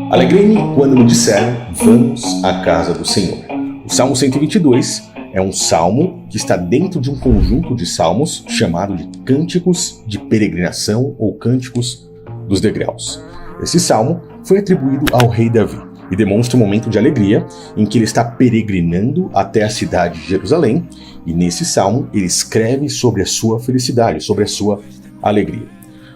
Alegrei-me quando me disseram, vamos à casa do Senhor. O Salmo 122 é um salmo que está dentro de um conjunto de salmos chamado de Cânticos de Peregrinação ou Cânticos dos Degraus. Esse salmo foi atribuído ao rei Davi e demonstra um momento de alegria em que ele está peregrinando até a cidade de Jerusalém, e nesse salmo ele escreve sobre a sua felicidade, sobre a sua alegria.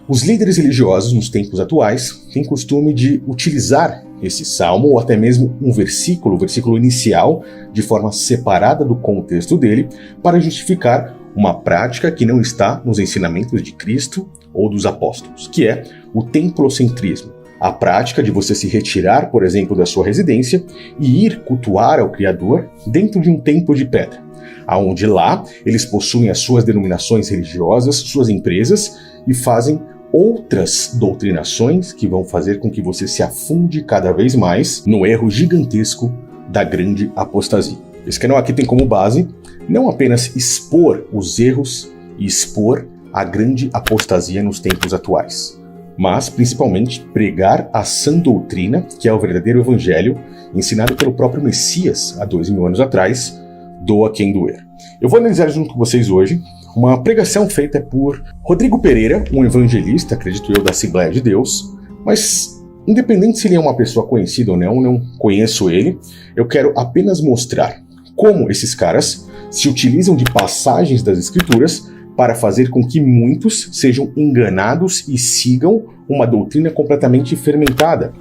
Os líderes religiosos nos tempos atuais têm costume de utilizar esse salmo, ou até mesmo um versículo, o versículo inicial, de forma separada do contexto dele, para justificar uma prática que não está nos ensinamentos de Cristo ou dos apóstolos, que é o templocentrismo. A prática de você se retirar, por exemplo, da sua residência e ir cultuar ao Criador dentro de um templo de pedra, aonde lá eles possuem as suas denominações religiosas, suas empresas e fazem outras doutrinações que vão fazer com que você se afunde cada vez mais no erro gigantesco da grande apostasia. Esse canal aqui tem como base não apenas expor os erros e expor a grande apostasia nos tempos atuais, mas principalmente pregar a sã doutrina, que é o verdadeiro evangelho, ensinado pelo próprio Messias há 2000 anos atrás, doa quem doer. Eu vou analisar junto com vocês hoje uma pregação feita por Rodrigo Pereira, um evangelista, acredito eu, da Assembleia de Deus, mas independente se ele é uma pessoa conhecida ou não conheço ele, eu quero apenas mostrar como esses caras se utilizam de passagens das Escrituras para fazer com que muitos sejam enganados e sigam uma doutrina completamente fermentada.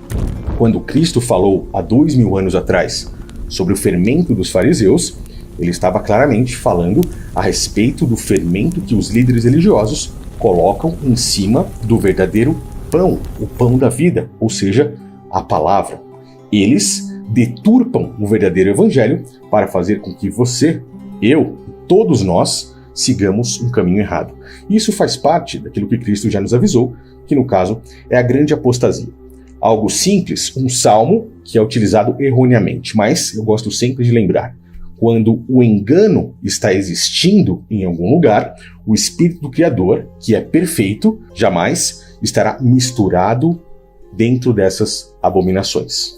Quando Cristo falou há 2000 anos atrás sobre o fermento dos fariseus, ele estava claramente falando a respeito do fermento que os líderes religiosos colocam em cima do verdadeiro pão, o pão da vida, ou seja, a palavra. Eles deturpam o verdadeiro evangelho para fazer com que você, eu, todos nós, sigamos um caminho errado. Isso faz parte daquilo que Cristo já nos avisou, que no caso é a grande apostasia. Algo simples, um salmo que é utilizado erroneamente, mas eu gosto sempre de lembrar: quando o engano está existindo em algum lugar, o Espírito do Criador, que é perfeito, jamais estará misturado dentro dessas abominações.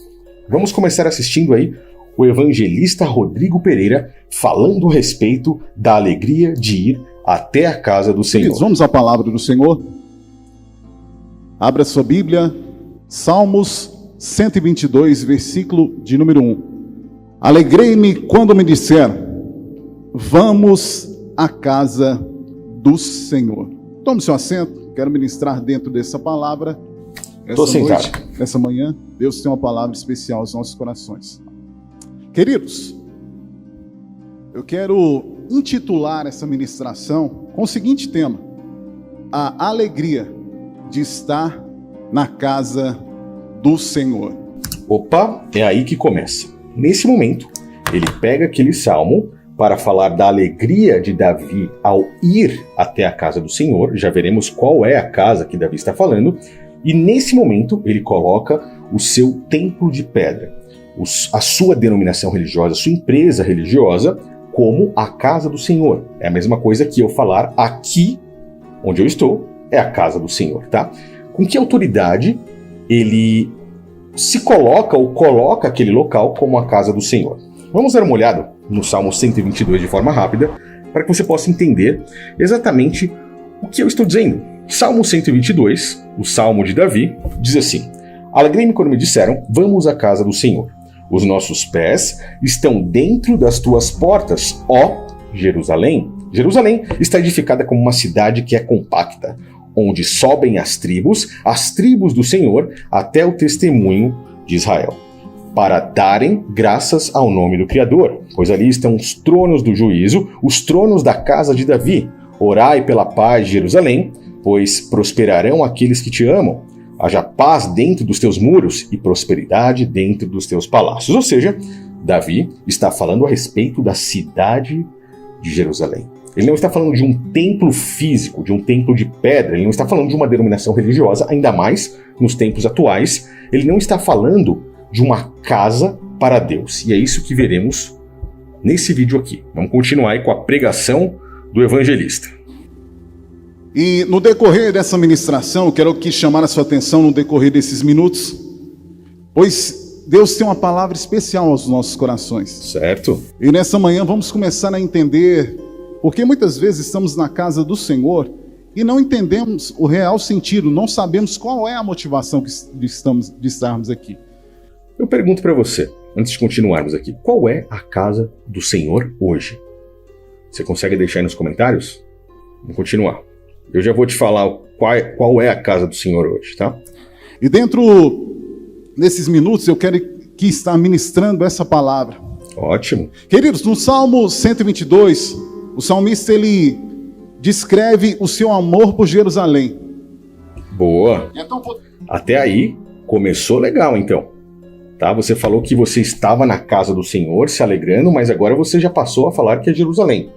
Vamos começar assistindo aí o evangelista Rodrigo Pereira falando a respeito da alegria de ir até a casa do Senhor. Vamos à palavra do Senhor. Abra sua Bíblia, Salmos 122, versículo de número 1. Alegrei-me quando me disseram, vamos à casa do Senhor. Tome seu assento, quero ministrar dentro dessa palavra. Estou sentado. Essa manhã, Deus tem uma palavra especial aos nossos corações. Queridos, eu quero intitular essa ministração com o seguinte tema: a alegria de estar na casa do Senhor. Opa, é aí que começa. Nesse momento, ele pega aquele salmo para falar da alegria de Davi ao ir até a casa do Senhor. Já veremos qual é a casa que Davi está falando. E nesse momento, ele coloca o seu templo de pedra, a sua denominação religiosa, a sua empresa religiosa, como a casa do Senhor. É a mesma coisa que eu falar aqui, onde eu estou, é a casa do Senhor, tá? Com que autoridade ele se coloca ou coloca aquele local como a casa do Senhor? Vamos dar uma olhada no Salmo 122 de forma rápida, para que você possa entender exatamente o que eu estou dizendo. Salmo 122, o Salmo de Davi, diz assim: Alegrei-me quando me disseram, vamos à casa do Senhor. Os nossos pés estão dentro das tuas portas, ó Jerusalém. Jerusalém está edificada como uma cidade que é compacta, onde sobem as tribos do Senhor, até o testemunho de Israel, para darem graças ao nome do Criador, pois ali estão os tronos do juízo, os tronos da casa de Davi. Orai pela paz de Jerusalém, pois prosperarão aqueles que te amam. Haja paz dentro dos teus muros e prosperidade dentro dos teus palácios. Ou seja, Davi está falando a respeito da cidade de Jerusalém. Ele não está falando de um templo físico, de um templo de pedra, ele não está falando de uma denominação religiosa, ainda mais nos tempos atuais. Ele não está falando de uma casa para Deus. E é isso que veremos nesse vídeo aqui. Vamos continuar aí com a pregação do evangelista. E no decorrer dessa ministração, eu quero aqui chamar a sua atenção no decorrer desses minutos, pois Deus tem uma palavra especial aos nossos corações. Certo? E nessa manhã vamos começar a entender, porque muitas vezes estamos na casa do Senhor e não entendemos o real sentido, não sabemos qual é a motivação de estarmos aqui. Eu pergunto para você, antes de continuarmos aqui, qual é a casa do Senhor hoje? Você consegue deixar aí nos comentários? Vamos continuar. Eu já vou te falar qual é a casa do Senhor hoje, tá? E dentro desses minutos eu quero que estar ministrando essa palavra. Ótimo. Queridos, no Salmo 122, o salmista ele descreve o seu amor por Jerusalém. Boa. Até aí começou legal, então. Tá? Você falou que você estava na casa do Senhor se alegrando, mas agora você já passou a falar que é Jerusalém.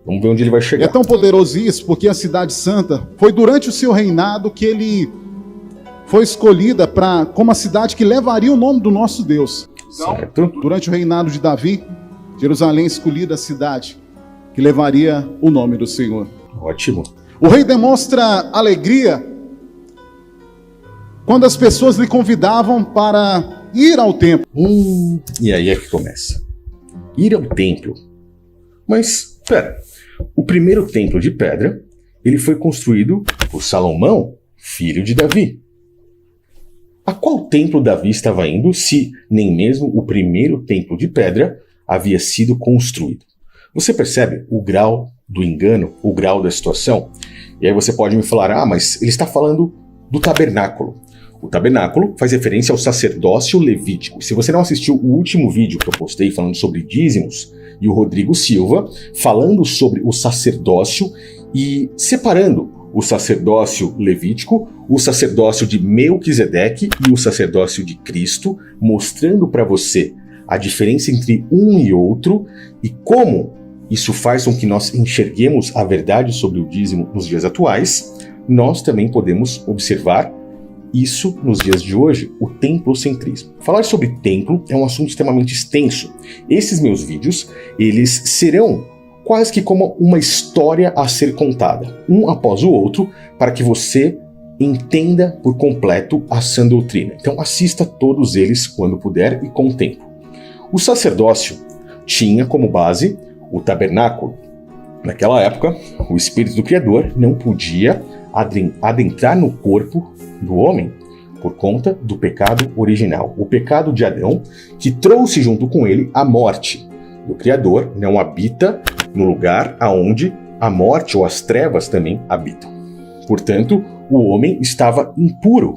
Vamos ver onde ele vai chegar. É tão poderoso isso, porque a cidade santa foi durante o seu reinado que ele foi escolhida como a cidade que levaria o nome do nosso Deus. Certo. Durante o reinado de Davi, Jerusalém escolhida a cidade que levaria o nome do Senhor. Ótimo. O rei demonstra alegria quando as pessoas lhe convidavam para ir ao templo. E aí é que começa. Ir ao templo. Mas, pera, o primeiro templo de pedra, ele foi construído por Salomão, filho de Davi. A qual templo Davi estava indo se nem mesmo o primeiro templo de pedra havia sido construído? Você percebe o grau do engano, o grau da situação? E aí você pode me falar, mas ele está falando do tabernáculo. O tabernáculo faz referência ao sacerdócio levítico. Se você não assistiu o último vídeo que eu postei falando sobre dízimos, e o Rodrigo Silva falando sobre o sacerdócio e separando o sacerdócio levítico, o sacerdócio de Melquisedeque e o sacerdócio de Cristo, mostrando para você a diferença entre um e outro e como isso faz com que nós enxerguemos a verdade sobre o dízimo nos dias atuais. Nós também podemos observar isso nos dias de hoje, o templocentrismo. Falar sobre templo é um assunto extremamente extenso. Esses meus vídeos, eles serão quase que como uma história a ser contada, um após o outro, para que você entenda por completo a sã doutrina. Então assista todos eles quando puder e com tempo. O sacerdócio tinha como base o tabernáculo. Naquela época, o Espírito do Criador não podia adentrar no corpo do homem por conta do pecado original, o pecado de Adão, que trouxe junto com ele a morte. O Criador não habita no lugar aonde a morte ou as trevas também habitam. Portanto, o homem estava impuro.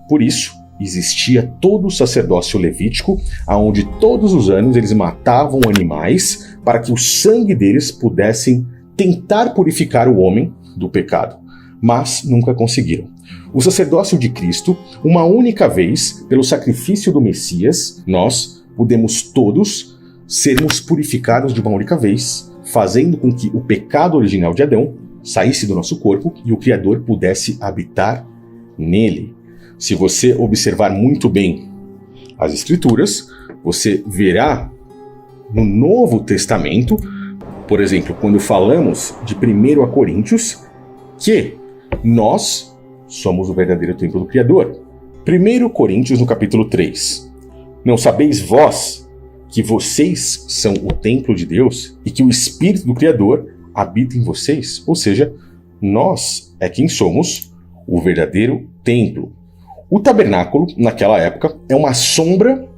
Por isso, existia todo o sacerdócio levítico, aonde todos os anos eles matavam animais para que o sangue deles pudessem tentar purificar o homem do pecado, mas nunca conseguiram. O sacerdócio de Cristo, uma única vez, pelo sacrifício do Messias, nós podemos todos sermos purificados de uma única vez, fazendo com que o pecado original de Adão saísse do nosso corpo e o Criador pudesse habitar nele. Se você observar muito bem as Escrituras, você verá no Novo Testamento, por exemplo, quando falamos de 1 Coríntios, que nós somos o verdadeiro templo do Criador. 1 Coríntios, no capítulo 3. Não sabeis vós que vocês são o templo de Deus e que o Espírito do Criador habita em vocês? Ou seja, nós é quem somos o verdadeiro templo. O tabernáculo, naquela época, é uma sombra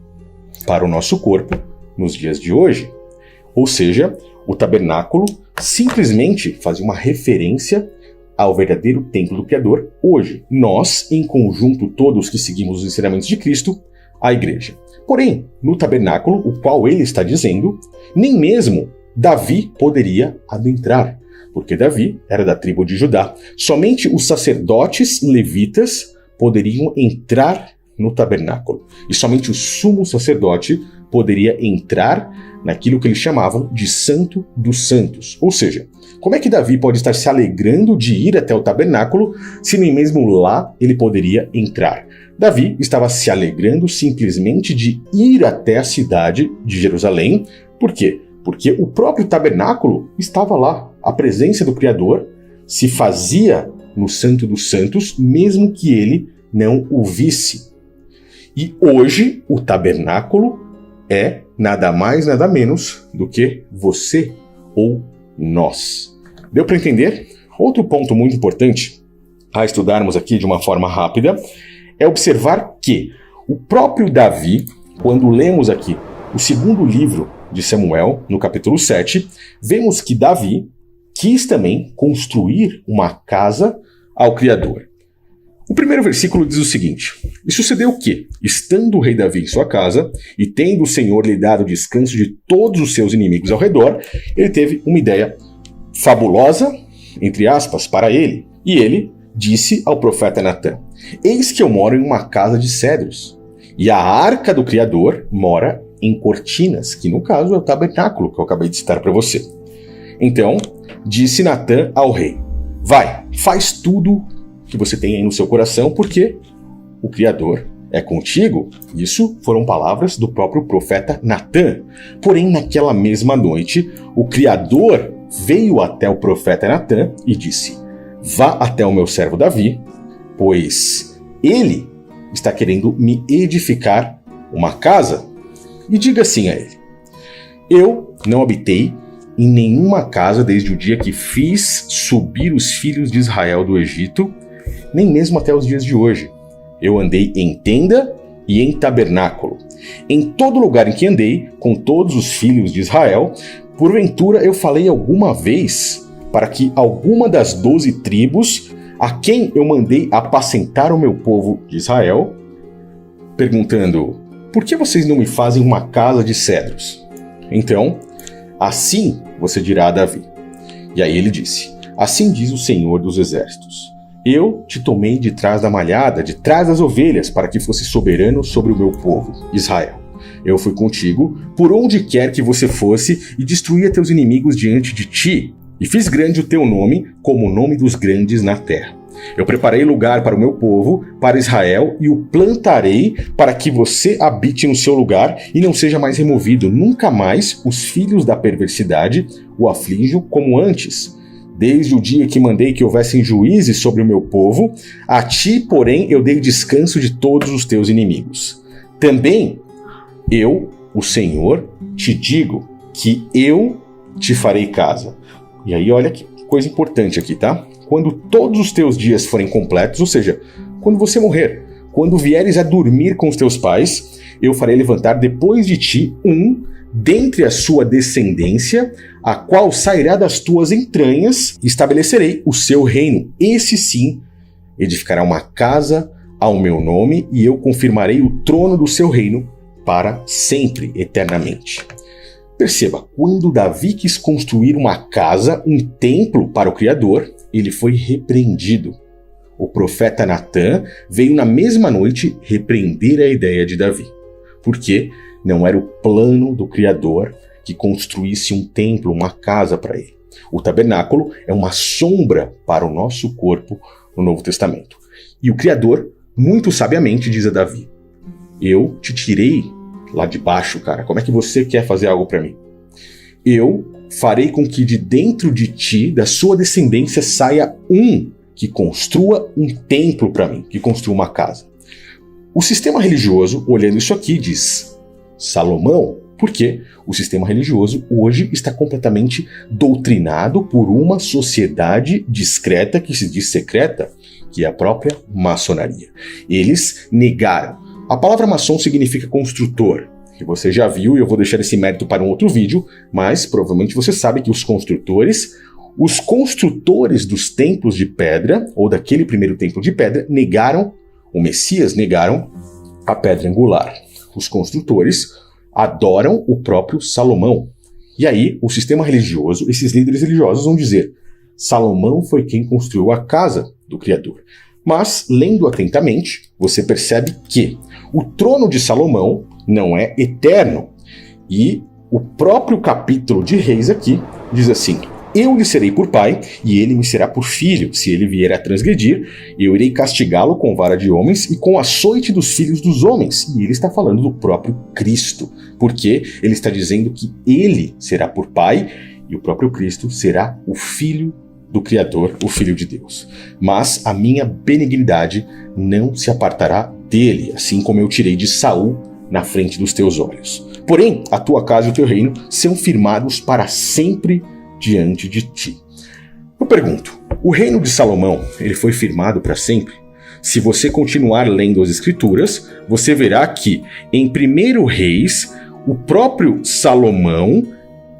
para o nosso corpo nos dias de hoje. Ou seja, o tabernáculo simplesmente fazia uma referência ao verdadeiro templo do Criador hoje. Nós, em conjunto, todos que seguimos os ensinamentos de Cristo, a igreja. Porém, no tabernáculo, o qual ele está dizendo, nem mesmo Davi poderia adentrar, porque Davi era da tribo de Judá. Somente os sacerdotes levitas poderiam entrar no tabernáculo. E somente o sumo sacerdote poderia entrar naquilo que eles chamavam de Santo dos Santos. Ou seja, como é que Davi pode estar se alegrando de ir até o tabernáculo, se nem mesmo lá ele poderia entrar? Davi estava se alegrando simplesmente de ir até a cidade de Jerusalém. Por quê? Porque o próprio tabernáculo estava lá. A presença do Criador se fazia no Santo dos Santos, mesmo que ele não o visse. E hoje o tabernáculo é nada mais, nada menos do que você ou nós. Deu para entender? Outro ponto muito importante a estudarmos aqui de uma forma rápida é observar que o próprio Davi, quando lemos aqui o segundo livro de Samuel, no capítulo 7, vemos que Davi quis também construir uma casa ao Criador. O primeiro versículo diz o seguinte: E sucedeu que, estando o rei Davi em sua casa, e tendo o Senhor lhe dado descanso de todos os seus inimigos ao redor, ele teve uma ideia fabulosa, entre aspas, para ele. E ele disse ao profeta Natã: Eis que eu moro em uma casa de cedros, e a arca do Criador mora em cortinas, que no caso é o tabernáculo que eu acabei de citar para você. Então, disse Natã ao rei: Vai, faz tudo que você tem aí no seu coração, porque o Criador é contigo. Isso foram palavras do próprio profeta Natã. Porém, naquela mesma noite, o Criador veio até o profeta Natã e disse: Vá até o meu servo Davi, pois ele está querendo me edificar uma casa. E diga assim a ele: Eu não habitei em nenhuma casa desde o dia que fiz subir os filhos de Israel do Egito, nem mesmo até os dias de hoje. Eu andei em tenda e em tabernáculo. Em todo lugar em que andei, com todos os filhos de Israel, porventura eu falei alguma vez para que alguma das 12 tribos, a quem eu mandei apacentar o meu povo de Israel, perguntando: Por que vocês não me fazem uma casa de cedros? Então, assim você dirá a Davi. E aí ele disse: Assim diz o Senhor dos Exércitos: Eu te tomei de trás da malhada, de trás das ovelhas, para que fosse soberano sobre o meu povo, Israel. Eu fui contigo por onde quer que você fosse e destruía teus inimigos diante de ti, e fiz grande o teu nome como o nome dos grandes na terra. Eu preparei lugar para o meu povo, para Israel, e o plantarei para que você habite no seu lugar e não seja mais removido. Nunca mais os filhos da perversidade o aflijam como antes. Desde o dia que mandei que houvessem juízes sobre o meu povo, a ti, porém, eu dei descanso de todos os teus inimigos. Também eu, o Senhor, te digo que eu te farei casa. E aí, olha que coisa importante aqui, tá? Quando todos os teus dias forem completos, ou seja, quando você morrer, quando vieres a dormir com os teus pais, eu farei levantar depois de ti dentre a sua descendência, a qual sairá das tuas entranhas, e estabelecerei o seu reino. Esse sim edificará uma casa ao meu nome, e eu confirmarei o trono do seu reino para sempre, eternamente. Perceba, quando Davi quis construir uma casa, um templo para o Criador, ele foi repreendido. O profeta Natã veio na mesma noite repreender a ideia de Davi, porque não era o plano do Criador que construísse um templo, uma casa para ele. O tabernáculo é uma sombra para o nosso corpo no Novo Testamento. E o Criador, muito sabiamente, diz a Davi: Eu te tirei lá de baixo, cara. Como é que você quer fazer algo para mim? Eu farei com que de dentro de ti, da sua descendência, saia que construa um templo para mim, que construa uma casa. O sistema religioso, olhando isso aqui, diz Salomão, porque o sistema religioso hoje está completamente doutrinado por uma sociedade discreta, que se diz secreta, que é a própria maçonaria. Eles negaram. A palavra maçom significa construtor, que você já viu, e eu vou deixar esse mérito para um outro vídeo, mas provavelmente você sabe que os construtores dos templos de pedra, ou daquele primeiro templo de pedra, negaram o Messias, negaram a pedra angular. Os construtores adoram o próprio Salomão. E aí, o sistema religioso, esses líderes religiosos vão dizer: Salomão foi quem construiu a casa do Criador. Mas, lendo atentamente, você percebe que o trono de Salomão não é eterno. E o próprio capítulo de Reis aqui diz assim: Eu lhe serei por pai, e ele me será por filho. Se ele vier a transgredir, eu irei castigá-lo com vara de homens e com açoite dos filhos dos homens. E ele está falando do próprio Cristo, porque ele está dizendo que ele será por pai, e o próprio Cristo será o filho do Criador, o Filho de Deus. Mas a minha benignidade não se apartará dele, assim como eu tirei de Saul na frente dos teus olhos. Porém, a tua casa e o teu reino são firmados para sempre diante de ti. Eu pergunto, o reino de Salomão, ele foi firmado para sempre? Se você continuar lendo as escrituras, você verá que em 1 Reis, o próprio Salomão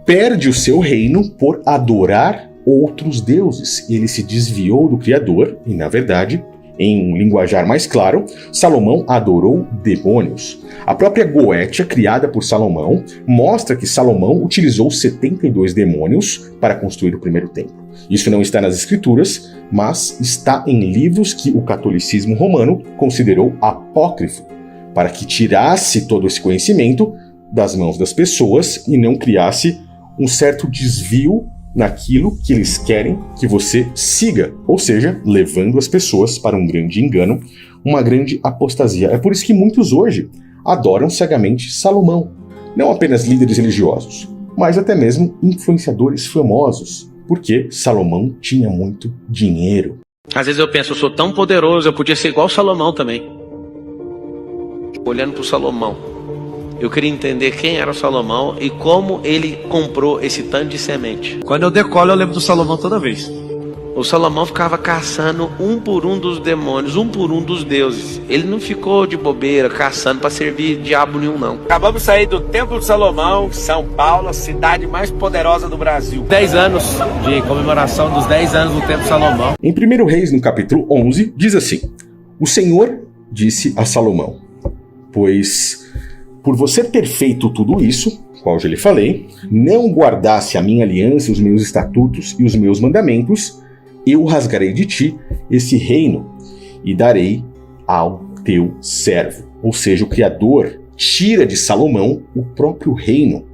perde o seu reino por adorar outros deuses. Ele se desviou do Criador e, na verdade, em um linguajar mais claro, Salomão adorou demônios. A própria Goétia, criada por Salomão, mostra que Salomão utilizou 72 demônios para construir o primeiro templo. Isso não está nas escrituras, mas está em livros que o catolicismo romano considerou apócrifo, para que tirasse todo esse conhecimento das mãos das pessoas e não criasse um certo desvio naquilo que eles querem que você siga, ou seja, levando as pessoas para um grande engano, uma grande apostasia. É por isso que muitos hoje adoram cegamente Salomão, não apenas líderes religiosos, mas até mesmo influenciadores famosos, porque Salomão tinha muito dinheiro. Às vezes eu penso, eu sou tão poderoso, eu podia ser igual Salomão também. Olhando para o Salomão, eu queria entender quem era o Salomão e como ele comprou esse tanto de semente. Quando eu decolo, eu lembro do Salomão toda vez. O Salomão ficava caçando um por um dos demônios, um por um dos deuses. Ele não ficou de bobeira, caçando para servir diabo nenhum, não. Acabamos de sair do Templo de Salomão, São Paulo, a cidade mais poderosa do Brasil. 10 anos de comemoração dos 10 anos do Templo de Salomão. Em 1 Reis, no capítulo 11, diz assim: O Senhor disse a Salomão, pois por você ter feito tudo isso, qual já lhe falei, não guardasse a minha aliança, os meus estatutos e os meus mandamentos, eu rasgarei de ti esse reino e darei ao teu servo. Ou seja, o Criador tira de Salomão o próprio reino.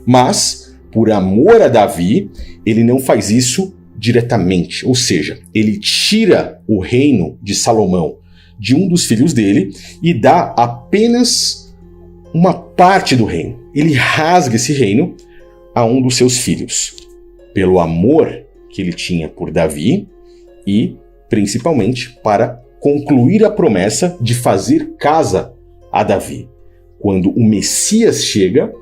Mas, por amor a Davi, ele não faz isso diretamente. Ou seja, ele tira o reino de Salomão de um dos filhos dele e dá apenas uma parte do reino. Ele rasga esse reino a um dos seus filhos. Pelo amor que ele tinha por Davi e, principalmente, para concluir a promessa de fazer casa a Davi. Quando o Messias chega,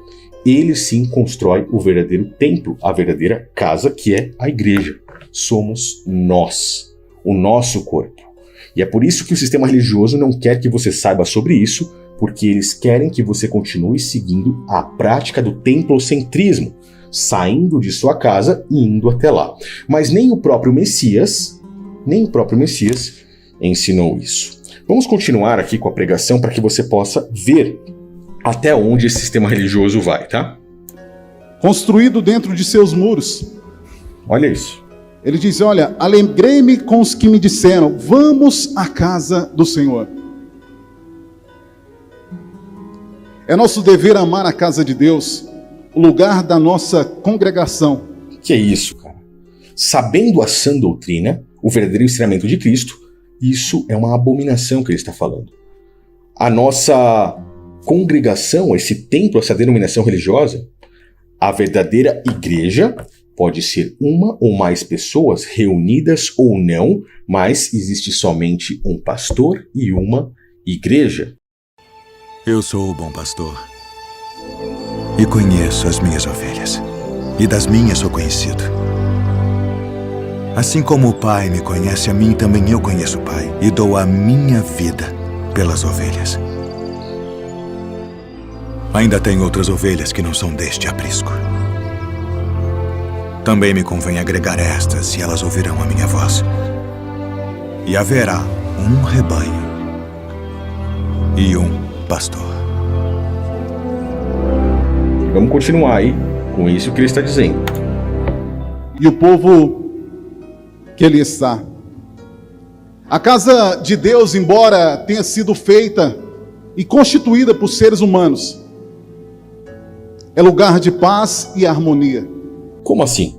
ele sim constrói o verdadeiro templo, a verdadeira casa, que é a igreja. Somos nós, o nosso corpo. E é por isso que o sistema religioso não quer que você saiba sobre isso, porque eles querem que você continue seguindo a prática do templocentrismo, saindo de sua casa e indo até lá. Mas nem o próprio Messias ensinou isso. Vamos continuar aqui com a pregação para que você possa ver até onde esse sistema religioso vai, tá? Construído dentro de seus muros. Olha isso. Ele diz, olha, alegrei-me com os que me disseram, vamos à casa do Senhor. É nosso dever amar a casa de Deus, o lugar da nossa congregação. Que é isso, cara? Sabendo a sã doutrina, o verdadeiro ensinamento de Cristo, isso é uma abominação que ele está falando. A nossa congregação, esse templo, essa denominação religiosa, a verdadeira igreja pode ser uma ou mais pessoas reunidas ou não, mas existe somente um pastor e uma igreja. Eu sou o bom pastor e conheço as minhas ovelhas, e das minhas sou conhecido. Assim como o Pai me conhece a mim, também eu conheço o Pai, e dou a minha vida pelas ovelhas. Ainda tem outras ovelhas que não são deste aprisco. Também me convém agregar estas, e elas ouvirão a minha voz. E haverá um rebanho e um pastor. Vamos continuar aí com isso que ele está dizendo. E o povo que ele está. A casa de Deus, embora tenha sido feita e constituída por seres humanos, é lugar de paz e harmonia. Como assim?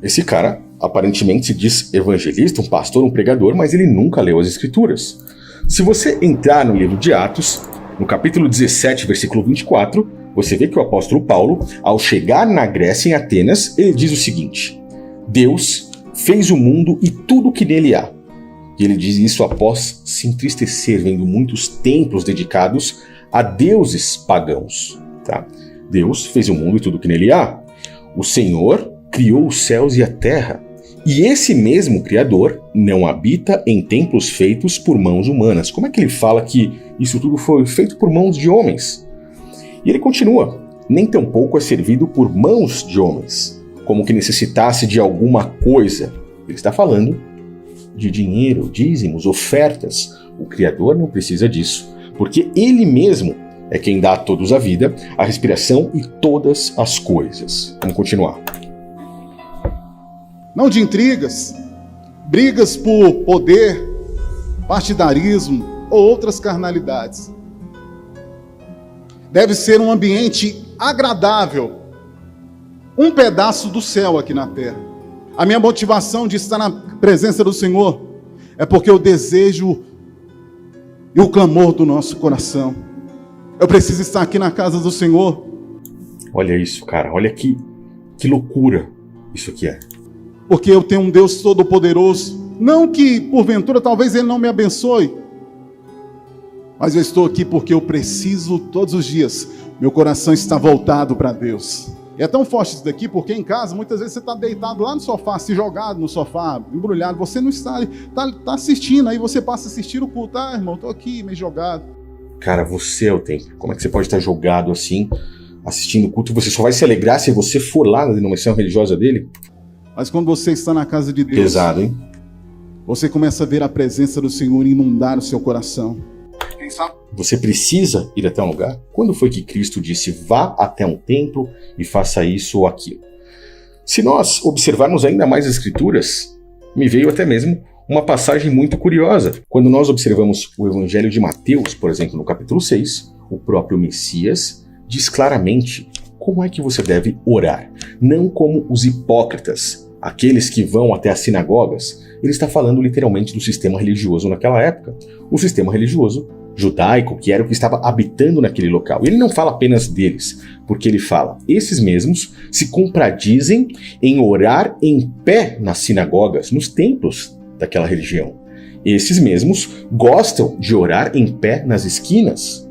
Esse cara aparentemente se diz evangelista, um pastor, um pregador, mas ele nunca leu as escrituras. Se você entrar no livro de Atos, no capítulo 17, versículo 24, você vê que o apóstolo Paulo, ao chegar na Grécia, em Atenas, ele diz o seguinte: Deus fez o mundo e tudo que nele há. E ele diz isso após se entristecer vendo muitos templos dedicados a deuses pagãos. Tá? Deus fez o mundo e tudo que nele há. O Senhor criou os céus e a terra. E esse mesmo Criador não habita em templos feitos por mãos humanas. Como é que ele fala que isso tudo foi feito por mãos de homens? E ele continua: nem tampouco é servido por mãos de homens, como que necessitasse de alguma coisa. Ele está falando de dinheiro, dízimos, ofertas. O Criador não precisa disso, porque Ele mesmo é quem dá a todos a vida, a respiração e todas as coisas. Vamos continuar. Não de intrigas, brigas por poder, partidarismo ou outras carnalidades. Deve ser um ambiente agradável, um pedaço do céu aqui na terra. A minha motivação de estar na presença do Senhor é porque o desejo e o clamor do nosso coração. Eu preciso estar aqui na casa do Senhor. Olha isso, cara. Olha que loucura isso aqui é. Porque eu tenho um Deus todo-poderoso. Não que, porventura, talvez Ele não me abençoe. Mas eu estou aqui porque eu preciso todos os dias. Meu coração está voltado para Deus. E é tão forte isso daqui, porque em casa, muitas vezes você está deitado lá no sofá, se jogado no sofá, embrulhado, você não está ali, está assistindo, aí você passa a assistir o culto. Ah, irmão, estou aqui, meio jogado. Cara, você é o templo. Como é que você pode estar jogado assim, assistindo o culto? Você só vai se alegrar se você for lá na denominação religiosa dele? Mas quando você está na casa de Deus, pesado, hein? Você começa a ver a presença do Senhor inundar o seu coração. Quem sabe? Você precisa ir até um lugar? Quando foi que Cristo disse, vá até um templo e faça isso ou aquilo? Se nós observarmos ainda mais as Escrituras, me veio até mesmo uma passagem muito curiosa. Quando nós observamos o Evangelho de Mateus, por exemplo, no capítulo 6, o próprio Messias diz claramente como é que você deve orar. Não como os hipócritas, aqueles que vão até as sinagogas. Ele está falando literalmente do sistema religioso naquela época. O sistema religioso judaico, que era o que estava habitando naquele local. Ele não fala apenas deles, porque ele fala, esses mesmos se contradizem em orar em pé nas sinagogas, nos templos daquela religião. Esses mesmos gostam de orar em pé nas esquinas.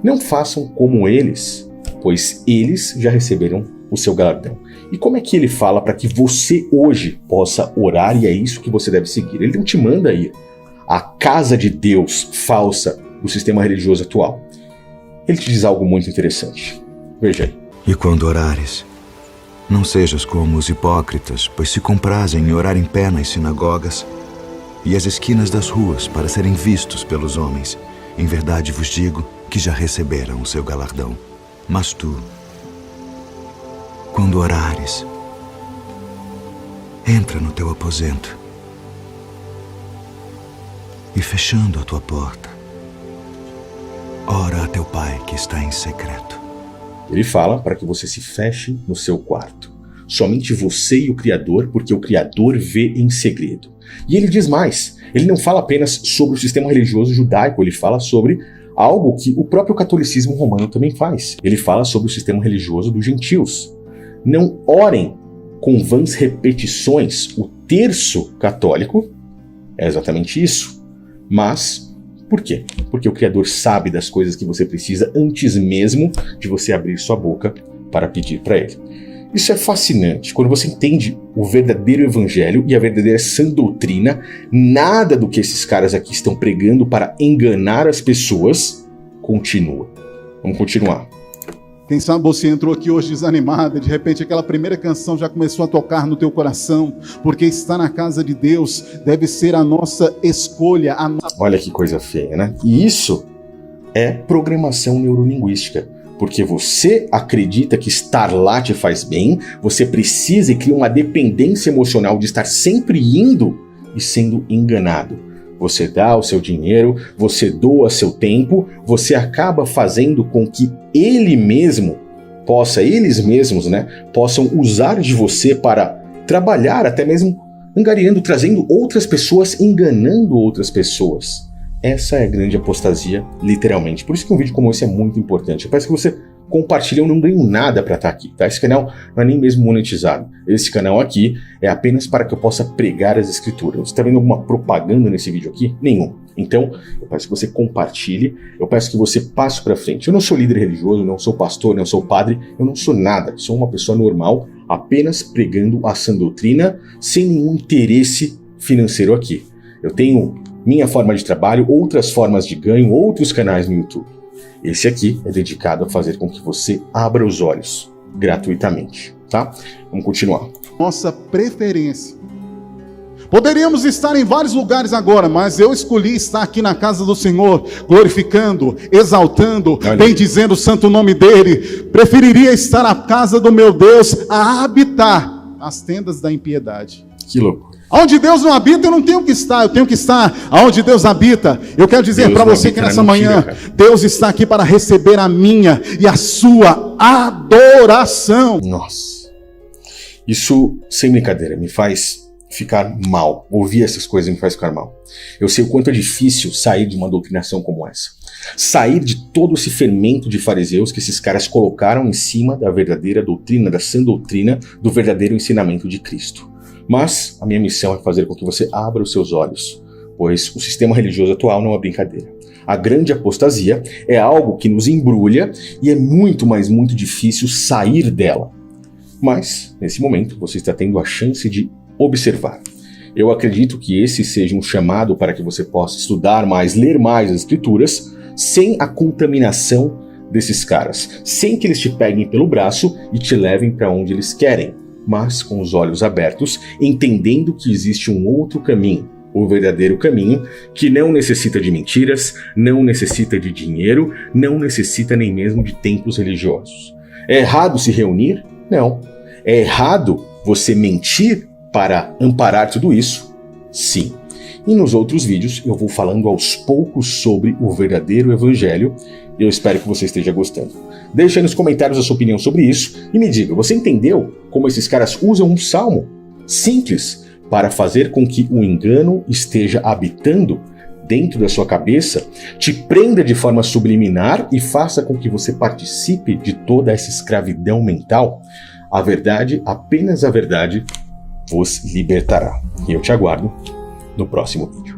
Não façam como eles, pois eles já receberam o seu galardão. E como é que ele fala para que você hoje possa orar e é isso que você deve seguir? Ele não te manda ir à casa de Deus falsa do sistema religioso atual. Ele te diz algo muito interessante. Veja aí. E quando orares, não sejas como os hipócritas, pois se comprazem em orar em pé nas sinagogas e as esquinas das ruas para serem vistos pelos homens. Em verdade vos digo que já receberam o seu galardão. Mas tu, quando orares, entra no teu aposento e, fechando a tua porta, ora a teu Pai que está em secreto. Ele fala para que você se feche no seu quarto. Somente você e o Criador, porque o Criador vê em segredo. E ele diz mais, ele não fala apenas sobre o sistema religioso judaico, ele fala sobre algo que o próprio catolicismo romano também faz. Ele fala sobre o sistema religioso dos gentios. Não orem com vãs repetições. O terço católico é exatamente isso. Mas, por quê? Porque o Criador sabe das coisas que você precisa antes mesmo de você abrir sua boca para pedir para Ele. Isso é fascinante. Quando você entende o verdadeiro evangelho e a verdadeira sã doutrina, nada do que esses caras aqui estão pregando para enganar as pessoas continua. Vamos continuar. Quem sabe você entrou aqui hoje desanimada, de repente aquela primeira canção já começou a tocar no teu coração, porque estar na casa de Deus deve ser a nossa escolha. Olha que coisa feia, né? E isso é programação neurolinguística, porque você acredita que estar lá te faz bem, você precisa e cria uma dependência emocional de estar sempre indo e sendo enganado. Você dá o seu dinheiro, você doa seu tempo, você acaba fazendo com que eles mesmos, possam usar de você para trabalhar, até mesmo angariando, trazendo outras pessoas, enganando outras pessoas. Essa é a grande apostasia, literalmente. Por isso que um vídeo como esse é muito importante. Eu peço que você compartilha, eu não ganho nada para estar aqui, tá? Esse canal não é nem mesmo monetizado. Esse canal aqui é apenas para que eu possa pregar as escrituras. Você está vendo alguma propaganda nesse vídeo aqui? Nenhum. Então, eu peço que você compartilhe, eu peço que você passe para frente. Eu não sou líder religioso, não sou pastor, não sou padre, eu não sou nada. Sou uma pessoa normal, apenas pregando a sã doutrina, sem nenhum interesse financeiro aqui. Eu tenho minha forma de trabalho, outras formas de ganho, outros canais no YouTube. Esse aqui é dedicado a fazer com que você abra os olhos gratuitamente, tá? Vamos continuar. Nossa preferência. Poderíamos estar em vários lugares agora, mas eu escolhi estar aqui na casa do Senhor, glorificando, exaltando, bendizendo o santo nome dele. Preferiria estar na casa do meu Deus a habitar as tendas da impiedade. Que louco. Onde Deus não habita, eu não tenho que estar, eu tenho que estar aonde Deus habita. Eu quero dizer para você que nessa manhã, Deus está aqui para receber a minha e a sua adoração. Nossa, isso, sem brincadeira, me faz ficar mal. Ouvir essas coisas me faz ficar mal. Eu sei o quanto é difícil sair de uma doutrinação como essa. Sair de todo esse fermento de fariseus que esses caras colocaram em cima da verdadeira doutrina, da sã doutrina, do verdadeiro ensinamento de Cristo. Mas a minha missão é fazer com que você abra os seus olhos, pois o sistema religioso atual não é brincadeira. A grande apostasia é algo que nos embrulha e é muito, mas muito difícil sair dela. Mas, nesse momento, você está tendo a chance de observar. Eu acredito que esse seja um chamado para que você possa estudar mais, ler mais as escrituras, sem a contaminação desses caras, sem que eles te peguem pelo braço e te levem para onde eles querem, mas com os olhos abertos, entendendo que existe um outro caminho, o verdadeiro caminho, que não necessita de mentiras, não necessita de dinheiro, não necessita nem mesmo de templos religiosos. É errado se reunir? Não. É errado você mentir para amparar tudo isso? Sim. E nos outros vídeos eu vou falando aos poucos sobre o verdadeiro evangelho e eu espero que você esteja gostando. Deixe aí nos comentários a sua opinião sobre isso e me diga, você entendeu como esses caras usam um salmo simples para fazer com que o engano esteja habitando dentro da sua cabeça, te prenda de forma subliminar e faça com que você participe de toda essa escravidão mental? A verdade, apenas a verdade, vos libertará. E eu te aguardo no próximo vídeo.